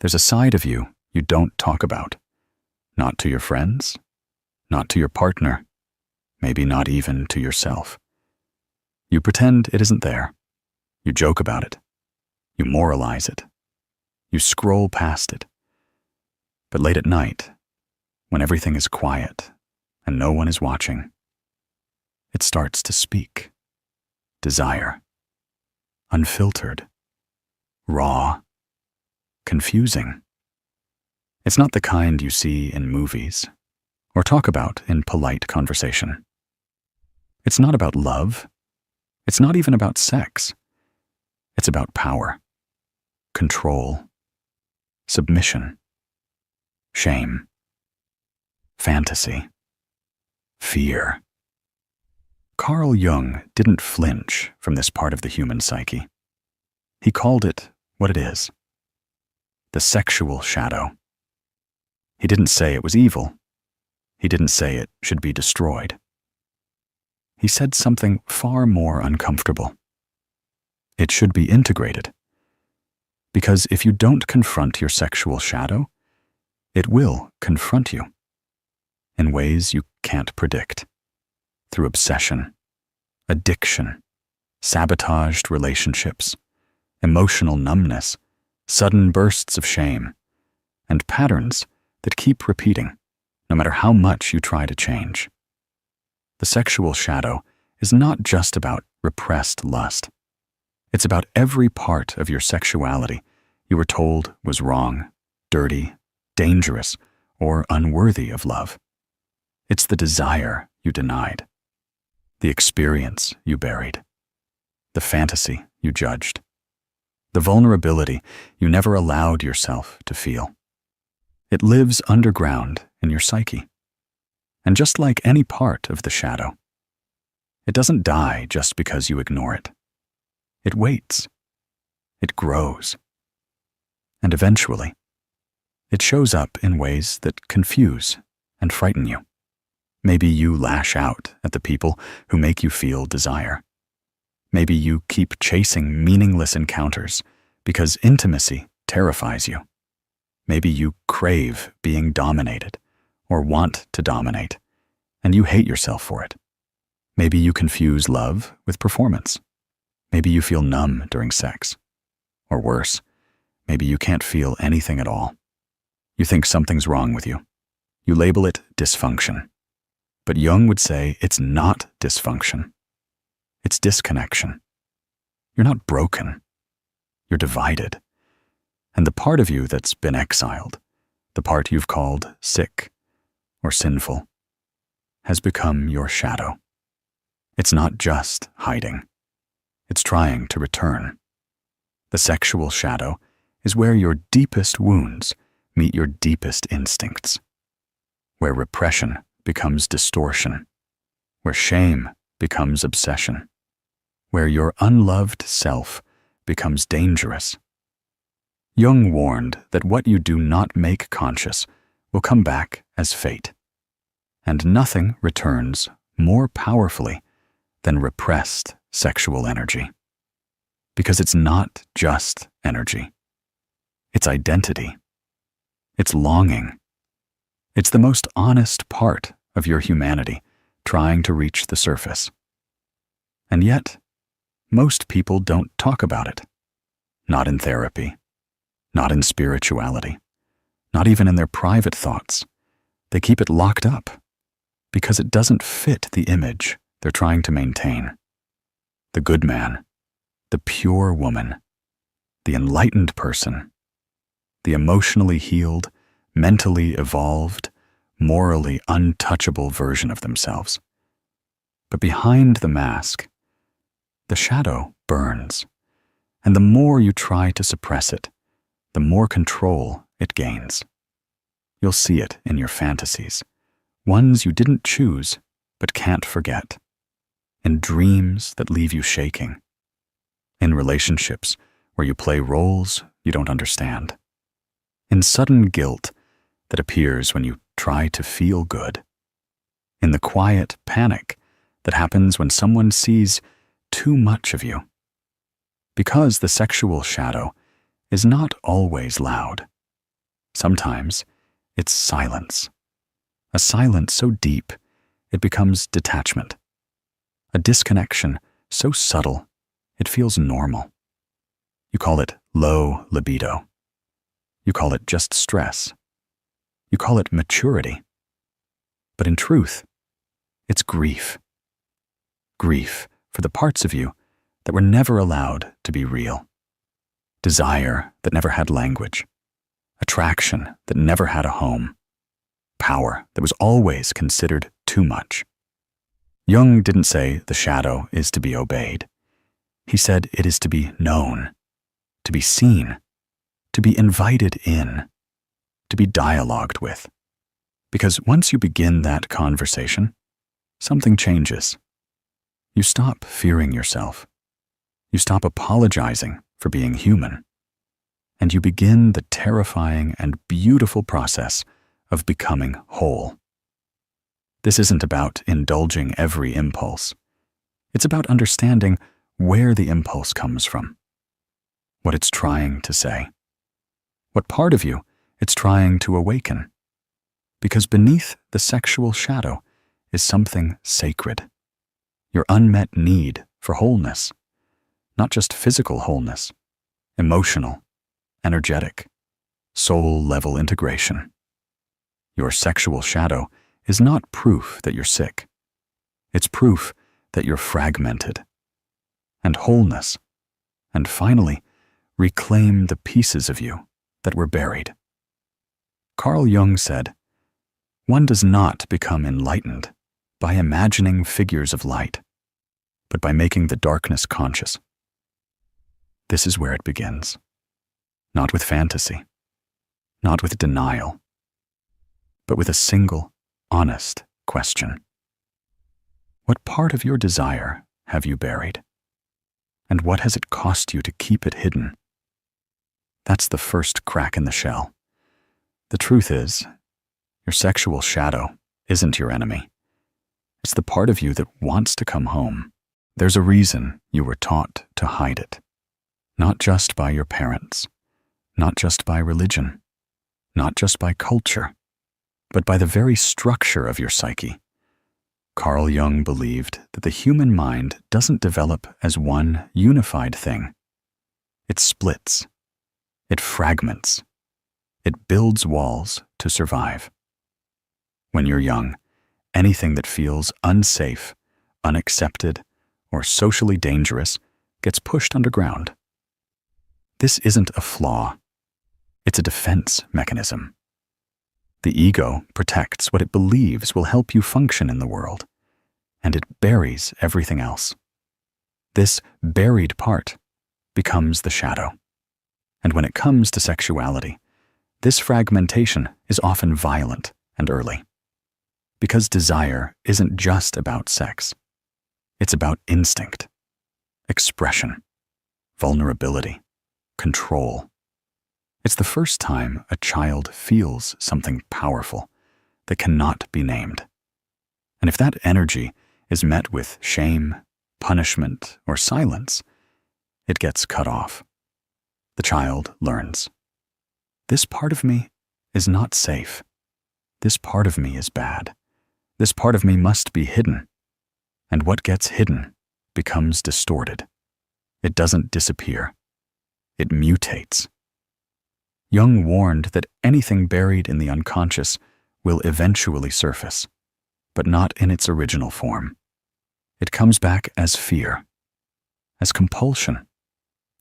There's a side of you you don't talk about. Not to your friends, not to your partner, maybe not even to yourself. You pretend it isn't there. You joke about it. You moralize it. You scroll past it. But late at night, when everything is quiet and no one is watching, it starts to speak. Desire. Unfiltered. Raw. Confusing. It's not the kind you see in movies or talk about in polite conversation. It's not about love. It's not even about sex. It's about power, control, submission, shame, fantasy, fear. Carl Jung didn't flinch from this part of the human psyche. He called it what it is: the sexual shadow. He didn't say it was evil. He didn't say it should be destroyed. He said something far more uncomfortable. It should be integrated. Because if you don't confront your sexual shadow, it will confront you in ways you can't predict. Through obsession, addiction, sabotaged relationships, emotional numbness, sudden bursts of shame, and patterns that keep repeating, no matter how much you try to change. The sexual shadow is not just about repressed lust. It's about every part of your sexuality you were told was wrong, dirty, dangerous, or unworthy of love. It's the desire you denied, the experience you buried, the fantasy you judged, the vulnerability you never allowed yourself to feel. It lives underground in your psyche. And just like any part of the shadow, it doesn't die just because you ignore it. It waits. It grows. And eventually, it shows up in ways that confuse and frighten you. Maybe you lash out at the people who make you feel desire. Maybe you keep chasing meaningless encounters because intimacy terrifies you. Maybe you crave being dominated or want to dominate, and you hate yourself for it. Maybe you confuse love with performance. Maybe you feel numb during sex. Or worse, maybe you can't feel anything at all. You think something's wrong with you. You label it dysfunction. But Jung would say it's not dysfunction. It's disconnection. You're not broken. You're divided. And the part of you that's been exiled, the part you've called sick or sinful, has become your shadow. It's not just hiding. It's trying to return. The sexual shadow is where your deepest wounds meet your deepest instincts, where repression becomes distortion, where shame becomes obsession, where your unloved self becomes dangerous. Jung warned that what you do not make conscious will come back as fate, and nothing returns more powerfully than repressed sexual energy. Because it's not just energy. It's identity. It's longing. It's the most honest part of your humanity trying to reach the surface. And yet, most people don't talk about it. Not in therapy. Not in spirituality. Not even in their private thoughts. They keep it locked up because it doesn't fit the image they're trying to maintain. The good man, the pure woman, the enlightened person, the emotionally healed, mentally evolved, morally untouchable version of themselves. But behind the mask, the shadow burns, and the more you try to suppress it, the more control it gains. You'll see it in your fantasies, ones you didn't choose but can't forget, in dreams that leave you shaking, in relationships where you play roles you don't understand, in sudden guilt that appears when you try to feel good, in the quiet panic that happens when someone sees too much of you. Because the sexual shadow is not always loud. Sometimes it's silence. A silence so deep it becomes detachment. A disconnection so subtle it feels normal. You call it low libido. You call it just stress. You call it maturity. But in truth, it's grief. Grief for the parts of you that were never allowed to be real. Desire that never had language. Attraction that never had a home. Power that was always considered too much. Jung didn't say the shadow is to be obeyed. He said it is to be known, to be seen, to be invited in, to be dialogued with. Because once you begin that conversation, something changes. You stop fearing yourself. You stop apologizing for being human. And you begin the terrifying and beautiful process of becoming whole. This isn't about indulging every impulse. It's about understanding where the impulse comes from, what it's trying to say, what part of you it's trying to awaken. Because beneath the sexual shadow is something sacred, your unmet need for wholeness, not just physical wholeness, emotional, energetic, soul-level integration. Your sexual shadow is not proof that you're sick. It's proof that you're fragmented. And wholeness, and finally, reclaim the pieces of you that were buried. Carl Jung said, "One does not become enlightened by imagining figures of light, but by making the darkness conscious." This is where it begins. Not with fantasy, not with denial, but with a single, honest question. What part of your desire have you buried? And what has it cost you to keep it hidden? That's the first crack in the shell. The truth is, your sexual shadow isn't your enemy. It's the part of you that wants to come home. There's a reason you were taught to hide it. Not just by your parents, not just by religion, not just by culture, but by the very structure of your psyche. Carl Jung believed that the human mind doesn't develop as one unified thing. It splits. It fragments. It builds walls to survive. When you're young, anything that feels unsafe, unaccepted, or socially dangerous gets pushed underground. This isn't a flaw. It's a defense mechanism. The ego protects what it believes will help you function in the world, and it buries everything else. This buried part becomes the shadow. And when it comes to sexuality, this fragmentation is often violent and early. Because desire isn't just about sex. It's about instinct, expression, vulnerability, control. It's the first time a child feels something powerful that cannot be named. And if that energy is met with shame, punishment, or silence, it gets cut off. The child learns. This part of me is not safe. This part of me is bad. This part of me must be hidden. And what gets hidden becomes distorted. It doesn't disappear. It mutates. Jung warned that anything buried in the unconscious will eventually surface, but not in its original form. It comes back as fear, as compulsion,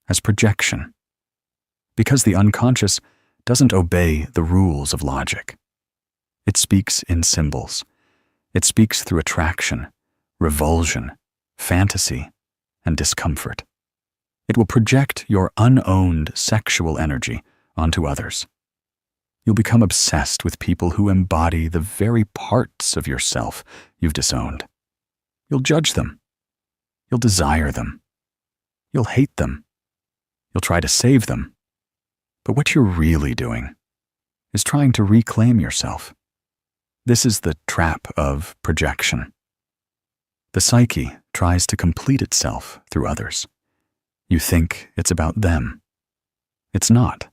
as projection, because the unconscious doesn't obey the rules of logic. It speaks in symbols. It speaks through attraction, revulsion, fantasy, and discomfort. It will project your unowned sexual energy onto others. You'll become obsessed with people who embody the very parts of yourself you've disowned. You'll judge them. You'll desire them. You'll hate them. You'll try to save them. But what you're really doing is trying to reclaim yourself. This is the trap of projection. The psyche tries to complete itself through others. You think it's about them. It's not.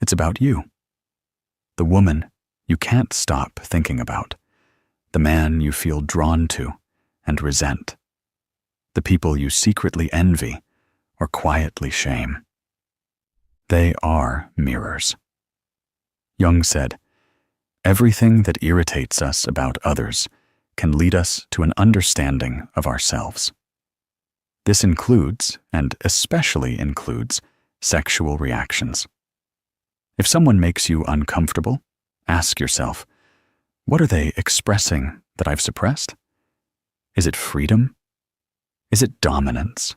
It's about you. the woman you can't stop thinking about, the man you feel drawn to and resent, the people you secretly envy or quietly shame. They are mirrors. Jung said, "Everything that irritates us about others can lead us to an understanding of ourselves." This includes, and especially includes, sexual reactions. If someone makes you uncomfortable, ask yourself, what are they expressing that I've suppressed? Is it freedom? Is it dominance?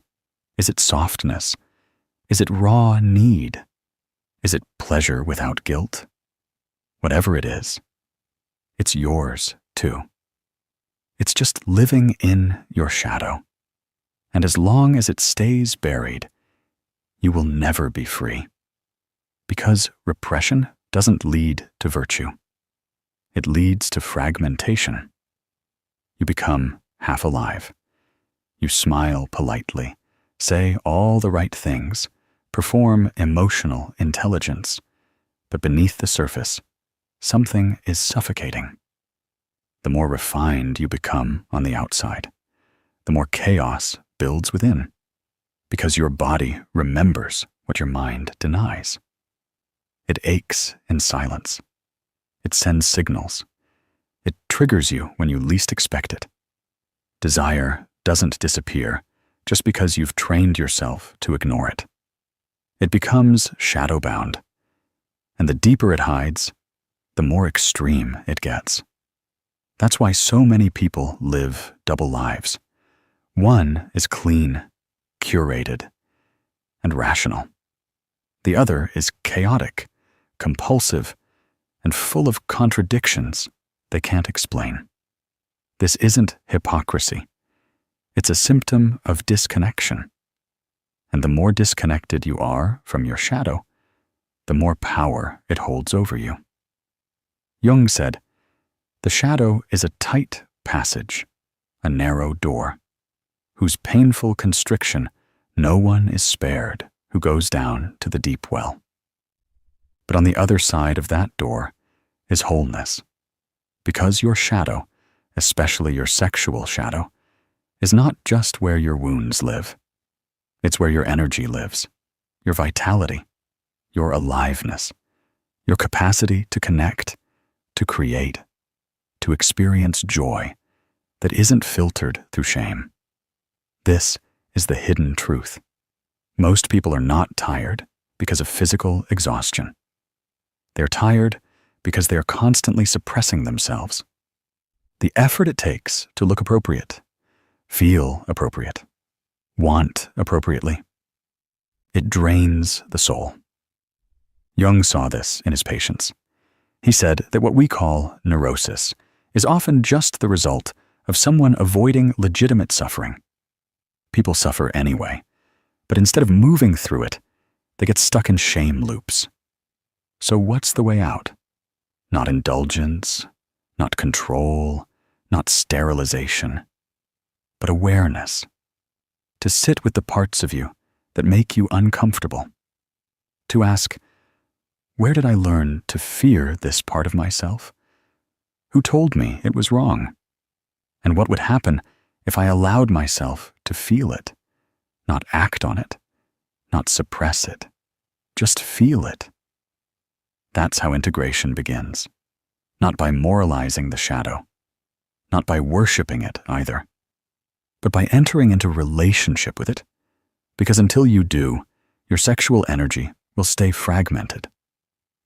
Is it softness? Is it raw need? Is it pleasure without guilt? Whatever it is, it's yours too. It's just living in your shadow. And as long as it stays buried, you will never be free. Because repression doesn't lead to virtue. It leads to fragmentation. You become half alive. You smile politely, say all the right things, perform emotional intelligence, but beneath the surface, something is suffocating. The more refined you become on the outside, the more chaos builds within, because your body remembers what your mind denies. It aches in silence. It sends signals. It triggers you when you least expect it. Desire doesn't disappear just because you've trained yourself to ignore it. It becomes shadow-bound, and the deeper it hides, the more extreme it gets. That's why so many people live double lives. One is clean, curated, and rational. The other is chaotic, compulsive, and full of contradictions they can't explain. This isn't hypocrisy. It's a symptom of disconnection. And the more disconnected you are from your shadow, the more power it holds over you. Jung said, "The shadow is a tight passage, a narrow door, whose painful constriction no one is spared who goes down to the deep well." But on the other side of that door is wholeness, because your shadow, especially your sexual shadow, is not just where your wounds live. It's where your energy lives, your vitality, your aliveness, your capacity to connect, to create, to experience joy that isn't filtered through shame. This is the hidden truth. Most people are not tired because of physical exhaustion. They're tired because they're constantly suppressing themselves. The effort it takes to look appropriate, feel appropriate, want appropriately, it drains the soul. Jung saw this in his patients. He said that what we call neurosis is often just the result of someone avoiding legitimate suffering. People suffer anyway, but instead of moving through it, they get stuck in shame loops. So what's the way out? Not indulgence, not control, not sterilization, but awareness. To sit with the parts of you that make you uncomfortable. To ask, where did I learn to fear this part of myself? Who told me it was wrong? And what would happen if I allowed myself to feel it, not act on it, not suppress it, just feel it? That's how integration begins. Not by moralizing the shadow, not by worshiping it either, but by entering into relationship with it, because until you do, your sexual energy will stay fragmented.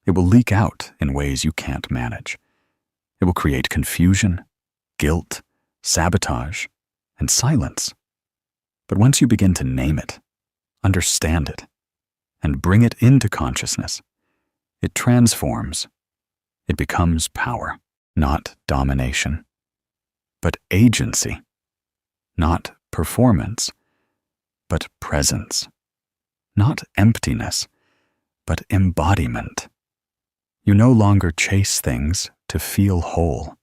It will leak out in ways you can't manage. It will create confusion, guilt, sabotage, and silence. But once you begin to name it, understand it, and bring it into consciousness, it transforms. It becomes power, not domination, but agency, not performance, but presence, not emptiness, but embodiment. You no longer chase things to feel whole.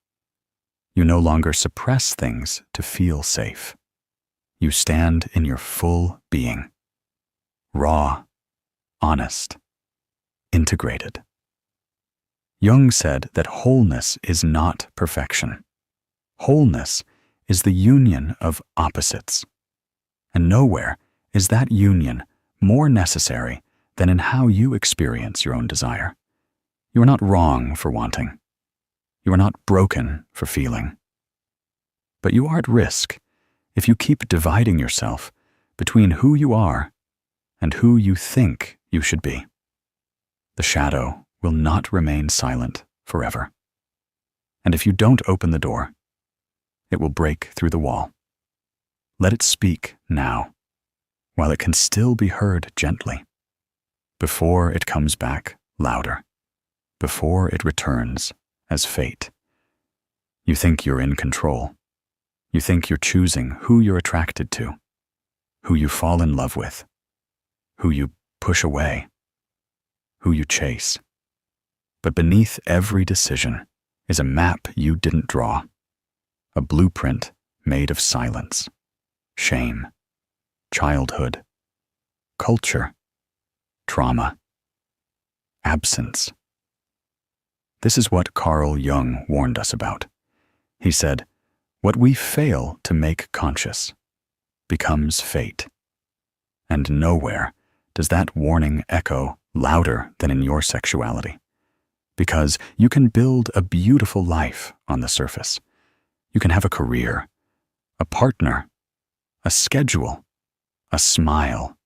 You no longer suppress things to feel safe. You stand in your full being, raw, honest, integrated. Jung said that wholeness is not perfection. Wholeness is the union of opposites. And nowhere is that union more necessary than in how you experience your own desire. You are not wrong for wanting. You are not broken for feeling. But you are at risk if you keep dividing yourself between who you are and who you think you should be. The shadow will not remain silent forever. And if you don't open the door, it will break through the wall. Let it speak now, while it can still be heard gently, before it comes back louder, before it returns as fate. You think you're in control. You think you're choosing who you're attracted to, who you fall in love with, who you push away, who you chase. But beneath every decision is a map you didn't draw, a blueprint made of silence, shame, childhood, culture, trauma, absence. This is what Carl Jung warned us about. He said, "What we fail to make conscious becomes fate." And nowhere does that warning echo louder than in your sexuality. Because you can build a beautiful life on the surface. You can have a career, a partner, a schedule, a smile.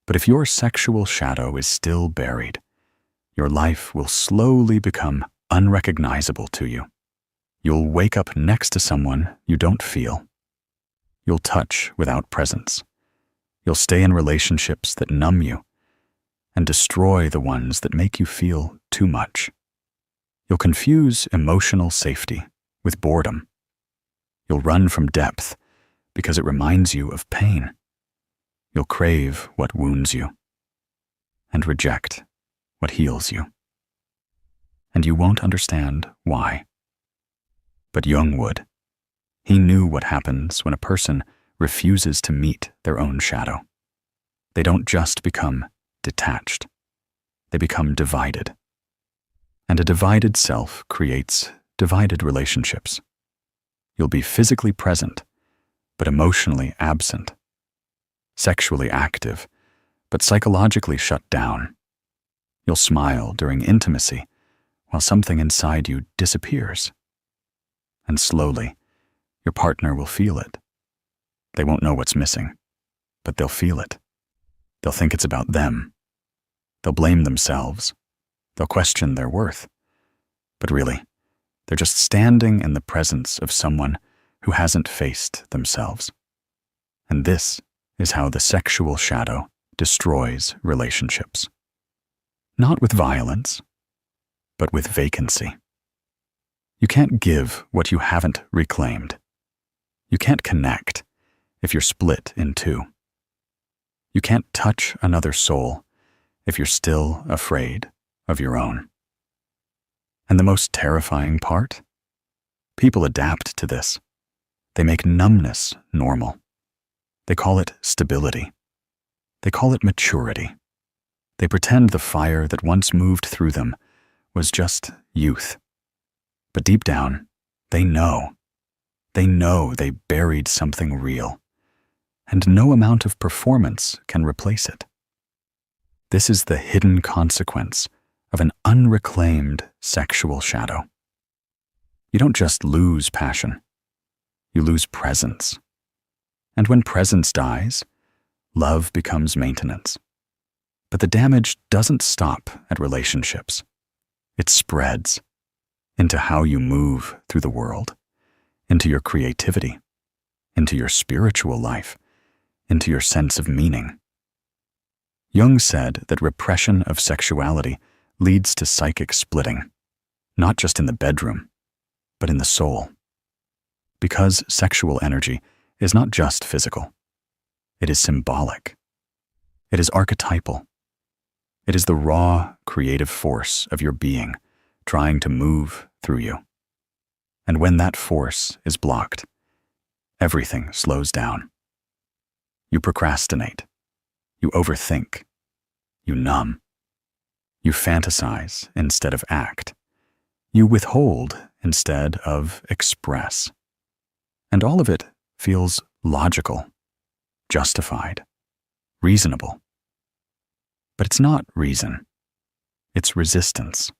But if your sexual shadow is still buried, your life will slowly become unrecognizable to you. You'll wake up next to someone you don't feel. You'll touch without presence. You'll stay in relationships that numb you and destroy the ones that make you feel too much. You'll confuse emotional safety with boredom. You'll run from depth because it reminds you of pain. You'll crave what wounds you and reject what heals you. And you won't understand why. But Jung would. He knew what happens when a person refuses to meet their own shadow. They don't just become detached. They become divided. And a divided self creates divided relationships. You'll be physically present, but emotionally absent. Sexually active, but psychologically shut down. You'll smile during intimacy, while something inside you disappears. And slowly, your partner will feel it. They won't know what's missing, but they'll feel it. They'll think it's about them. They'll blame themselves. They'll question their worth. But really, they're just standing in the presence of someone who hasn't faced themselves. And this is how the sexual shadow destroys relationships. Not with violence, but with vacancy. You can't give what you haven't reclaimed. You can't connect if you're split in two. You can't touch another soul if you're still afraid of your own. And the most terrifying part? People adapt to this. They make numbness normal. They call it stability. They call it maturity. They pretend the fire that once moved through them was just youth. But deep down, they know. They know they buried something real. And no amount of performance can replace it. This is the hidden consequence of an unreclaimed sexual shadow. You don't just lose passion. You lose presence. And when presence dies, love becomes maintenance. But the damage doesn't stop at relationships. It spreads into how you move through the world, into your creativity, into your spiritual life, into your sense of meaning. Jung said that repression of sexuality leads to psychic splitting, not just in the bedroom, but in the soul. Because sexual energy is not just physical. It is symbolic. It is archetypal. It is the raw, creative force of your being trying to move through you. And when that force is blocked, everything slows down. You procrastinate. You overthink. You numb. You fantasize instead of act. You withhold instead of express. And all of it feels logical, justified, reasonable. But it's not reason. It's resistance.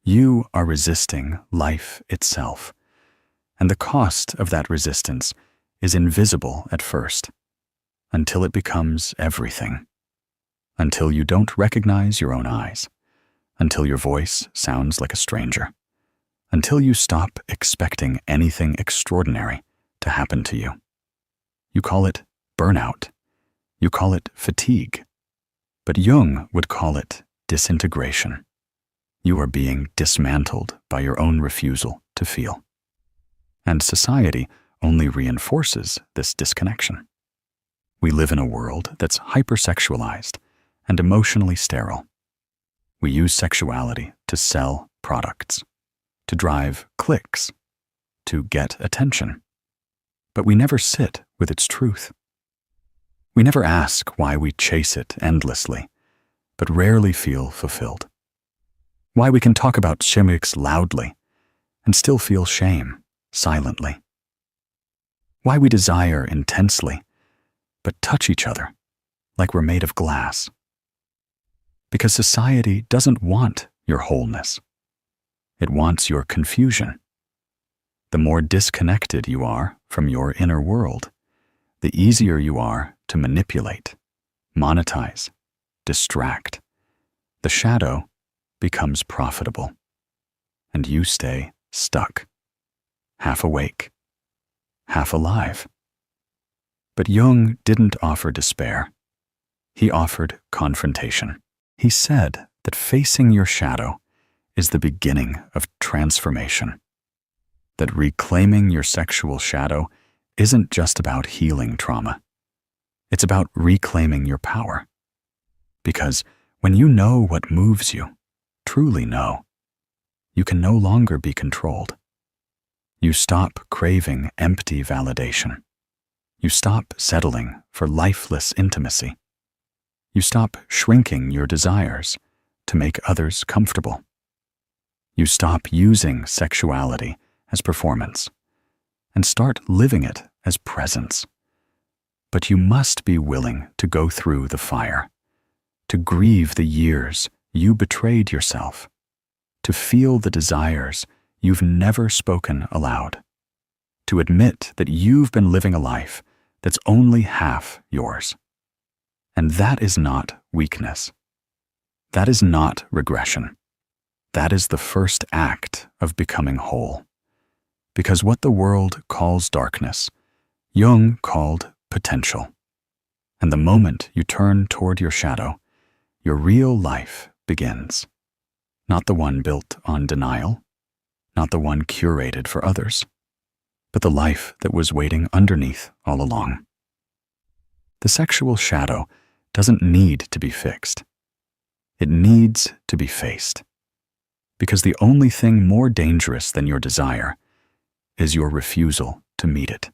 You are resisting life itself. And the cost of that resistance is invisible at first, until it becomes everything. Until you don't recognize your own eyes. Until your voice sounds like a stranger. Until you stop expecting anything extraordinary to happen to you. You call it burnout. You call it fatigue. But Jung would call it disintegration. You are being dismantled by your own refusal to feel. And society only reinforces this disconnection. We live in a world that's hypersexualized and emotionally sterile. We use sexuality to sell products, to drive clicks, to get attention. But we never sit with its truth. We never ask why we chase it endlessly, but rarely feel fulfilled. Why we can talk about shimmiks loudly and still feel shame silently. Why we desire intensely, but touch each other like we're made of glass. Because society doesn't want your wholeness. It wants your confusion. The more disconnected you are from your inner world, the easier you are to manipulate, monetize, distract. The shadow becomes profitable, and you stay stuck, half awake, half alive. But Jung didn't offer despair. He offered confrontation. He said that facing your shadow is the beginning of transformation. That reclaiming your sexual shadow isn't just about healing trauma. It's about reclaiming your power. Because when you know what moves you, truly know, you can no longer be controlled. You stop craving empty validation. You stop settling for lifeless intimacy. You stop shrinking your desires to make others comfortable. You stop using sexuality as performance and start living it as presence. But you must be willing to go through the fire, to grieve the years you betrayed yourself, to feel the desires you've never spoken aloud, to admit that you've been living a life that's only half yours. And that is not weakness. That is not regression. That is the first act of becoming whole. Because what the world calls darkness, Jung called potential. And the moment you turn toward your shadow, your real life begins. Not the one built on denial, not the one curated for others, but the life that was waiting underneath all along. The sexual shadow doesn't need to be fixed. It needs to be faced. Because the only thing more dangerous than your desire is your refusal to meet it.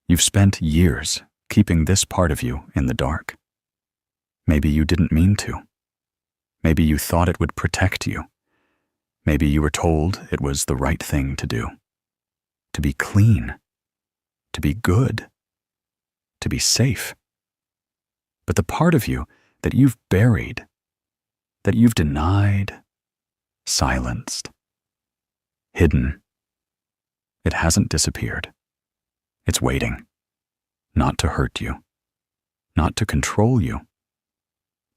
You've spent years keeping this part of you in the dark. Maybe you didn't mean to. Maybe you thought it would protect you. Maybe you were told it was the right thing to do. To be clean. To be good. To be safe. But the part of you that you've buried, that you've denied, silenced, hidden, it hasn't disappeared. It's waiting, not to hurt you, not to control you,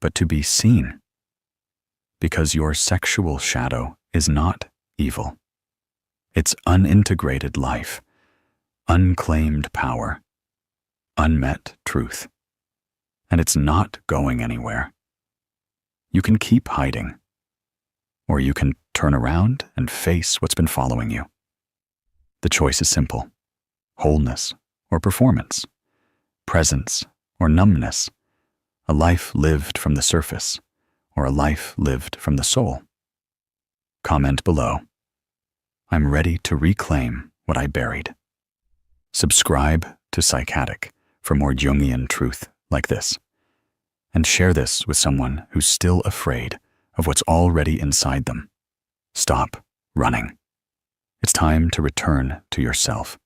but to be seen. Because your sexual shadow is not evil. It's unintegrated life, unclaimed power, unmet truth. And it's not going anywhere. You can keep hiding, or you can turn around and face what's been following you. The choice is simple: wholeness or performance, presence or numbness, a life lived from the surface or a life lived from the soul. Comment below. I'm ready to reclaim what I buried. Subscribe to Psychatic for more Jungian truth like this, and share this with someone who's still afraid of what's already inside them. Stop running. It's time to return to yourself.